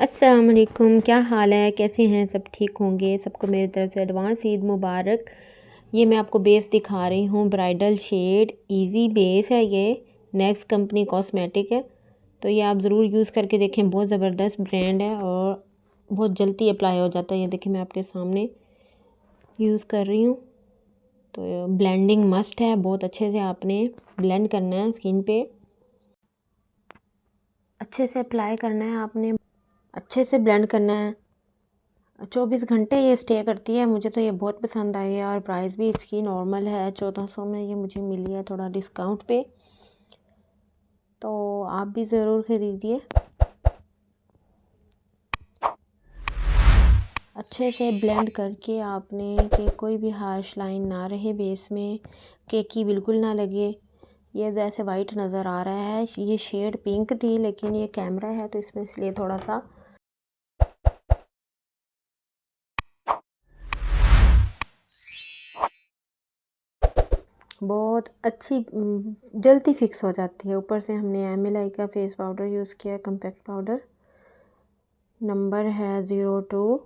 अस्सलाम वालेकुम, क्या हाल है, कैसे हैं सब? ठीक होंगे। सबको मेरी तरफ से एडवांस ईद मुबारक। ये मैं आपको बेस दिखा रही हूँ, ब्राइडल शेड इजी बेस है। ये नेक्स्ट कंपनी कॉस्मेटिक है, तो ये आप ज़रूर यूज़ करके देखें। बहुत ज़बरदस्त ब्रांड है और बहुत जल्दी अप्लाई हो जाता है। ये देखिए मैं आपके सामने यूज़ कर रही हूँ। तो ब्लेंडिंग मस्ट है, बहुत अच्छे से आपने ब्लेंड करना है स्किन पे, अच्छे से अप्लाई करना है आपने, अच्छे से ब्लेंड करना है। 24 घंटे ये स्टे करती है। मुझे तो ये बहुत पसंद आई है और प्राइस भी इसकी नॉर्मल है। 1400 में ये मुझे मिली है, थोड़ा डिस्काउंट पे। तो आप भी ज़रूर ख़रीदिए। अच्छे से ब्लेंड करके आपने कि कोई भी हार्श लाइन ना रहे बेस में, केकी बिल्कुल ना लगे। ये जैसे वाइट नज़र आ रहा है, ये शेड पिंक थी, लेकिन ये कैमरा है तो इसमें इसलिए थोड़ा सा बहुत अच्छी जल्दी फिक्स हो जाती है। ऊपर से हमने एमएलआई का फेस पाउडर यूज़ किया है, कम्पैक्ट पाउडर, नंबर है 02।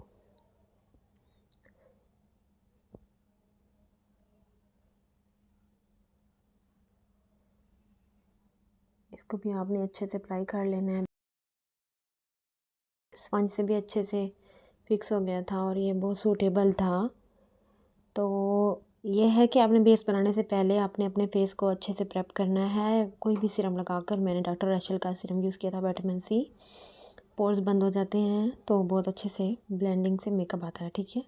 इसको भी आपने अच्छे से अप्लाई कर लेना है। स्पंज से भी अच्छे से फिक्स हो गया था और ये बहुत सूटेबल था। तो ये है कि आपने बेस बनाने से पहले आपने अपने फेस को अच्छे से प्रेप करना है। कोई भी सीरम लगाकर, मैंने डॉक्टर रशल का सीरम यूज़ किया था, विटामिन सी। पोर्स बंद हो जाते हैं तो बहुत अच्छे से ब्लेंडिंग से मेकअप आता है। ठीक है,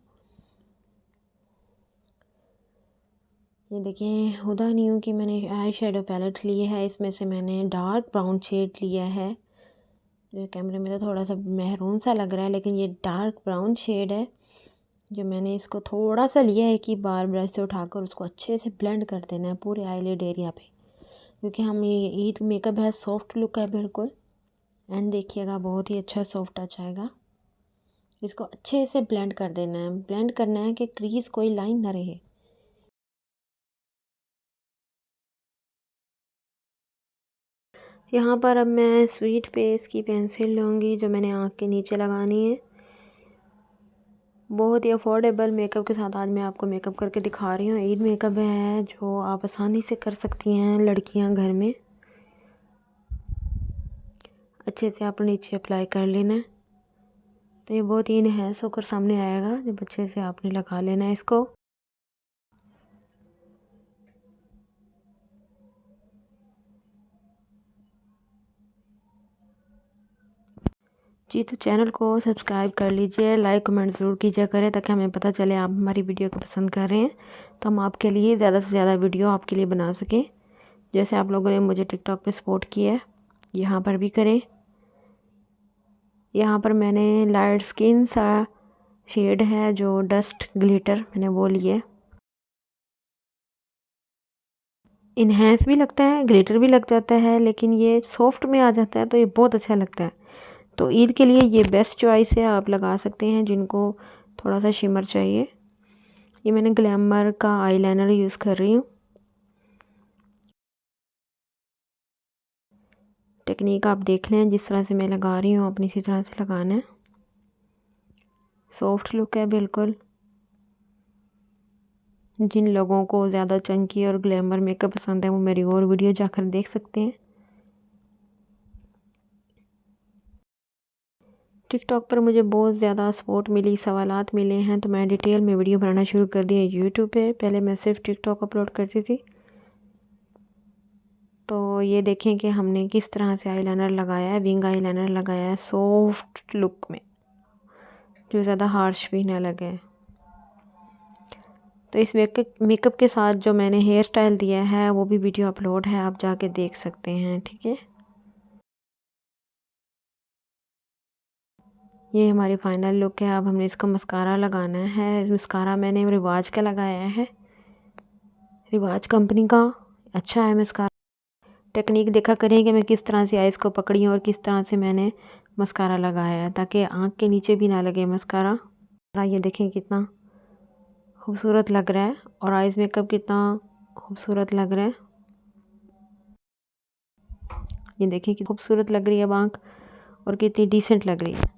ये देखिए हुदा नहीं हूँ कि मैंने आई शेडो पैलेट ली है। इसमें से मैंने डार्क ब्राउन शेड लिया है। जो कैमरे में तो थोड़ा सा महरून सा लग रहा है, लेकिन ये डार्क ब्राउन शेड है। जो मैंने इसको थोड़ा सा लिया है कि बार ब्रश से उठाकर उसको अच्छे से ब्लेंड कर देना है पूरे आईलिड एरिया पे, क्योंकि हम ये ईद मेकअप है, सॉफ्ट लुक है बिल्कुल। एंड देखिएगा बहुत ही अच्छा सॉफ्ट टच आएगा। इसको अच्छे से ब्लेंड कर देना है, ब्लेंड करना है कि क्रीज कोई लाइन ना रहे। यहाँ पर अब मैं स्वीट फेस की पेंसिल लूँगी, जो मैंने आँख के नीचे लगानी है। बहुत ही अफोर्डेबल मेकअप के साथ आज मैं आपको मेकअप करके दिखा रही हूँ। ईद मेकअप है जो आप आसानी से कर सकती हैं लड़कियाँ घर में। अच्छे से आप नीचे अप्लाई कर लेना है, तो ये बहुत ही इनहेंस होकर सामने आएगा जब अच्छे से आपने लगा लेना है इसको। जी, तो चैनल को सब्सक्राइब कर लीजिए, लाइक कमेंट ज़रूर कीजिए करें, ताकि हमें पता चले आप हमारी वीडियो को पसंद कर रहे हैं, तो हम आपके लिए ज़्यादा से ज़्यादा वीडियो आपके लिए बना सकें। जैसे आप लोगों ने मुझे टिकटॉक पे सपोर्ट किया है, यहाँ पर भी करें। यहाँ पर मैंने लाइट स्किन सा शेड है जो डस्ट ग्लिटर, मैंने वो लिए। इन्हेंस भी लगता है, ग्लिटर भी लग जाता है, लेकिन ये सॉफ्ट में आ जाता है तो ये बहुत अच्छा लगता है। तो ईद के लिए ये बेस्ट चॉइस है, आप लगा सकते हैं जिनको थोड़ा सा शिमर चाहिए। ये मैंने ग्लैमर का आईलाइनर यूज़ कर रही हूँ। टेक्निक आप देख लें, जिस तरह से मैं लगा रही हूँ अपनी इसी तरह से लगाना है। सॉफ्ट लुक है बिल्कुल। जिन लोगों को ज़्यादा चंकी और ग्लैमर मेकअप पसंद है वो मेरी और वीडियो जाकर देख सकते हैं। टिकटॉक पर मुझे बहुत ज़्यादा सपोर्ट मिली, सवालात मिले हैं, तो मैं डिटेल में वीडियो बनाना शुरू कर दिया यूट्यूब पे। पहले मैं सिर्फ टिकटॉक अपलोड करती थी। तो ये देखें कि हमने किस तरह से आईलाइनर लगाया है, विंग आईलाइनर लगाया है सॉफ्ट लुक में, जो ज़्यादा हार्श भी ना लगे। तो इस मेकअप के साथ जो मैंने हेयर स्टाइल दिया है वो भी वीडियो अपलोड है, आप जाके देख सकते हैं। ठीक है, ये हमारी फाइनल लुक है। अब हमने इसको मस्कारा लगाना है। मस्कारा मैंने रिवाज का लगाया है, रिवाज कंपनी का अच्छा है मस्कारा। टेक्निक देखा करें कि मैं किस तरह से आइज़ को पकड़ी हूँ और किस तरह से मैंने मस्कारा लगाया है, ताकि आँख के नीचे भी ना लगे मस्कारा। ये देखें कितना खूबसूरत लग रहा है और आइज़ मेकअप कितना खूबसूरत लग रहा है। ये देखें कि खूबसूरत लग रही है अब आँख, और कितनी डिसेंट लग रही है।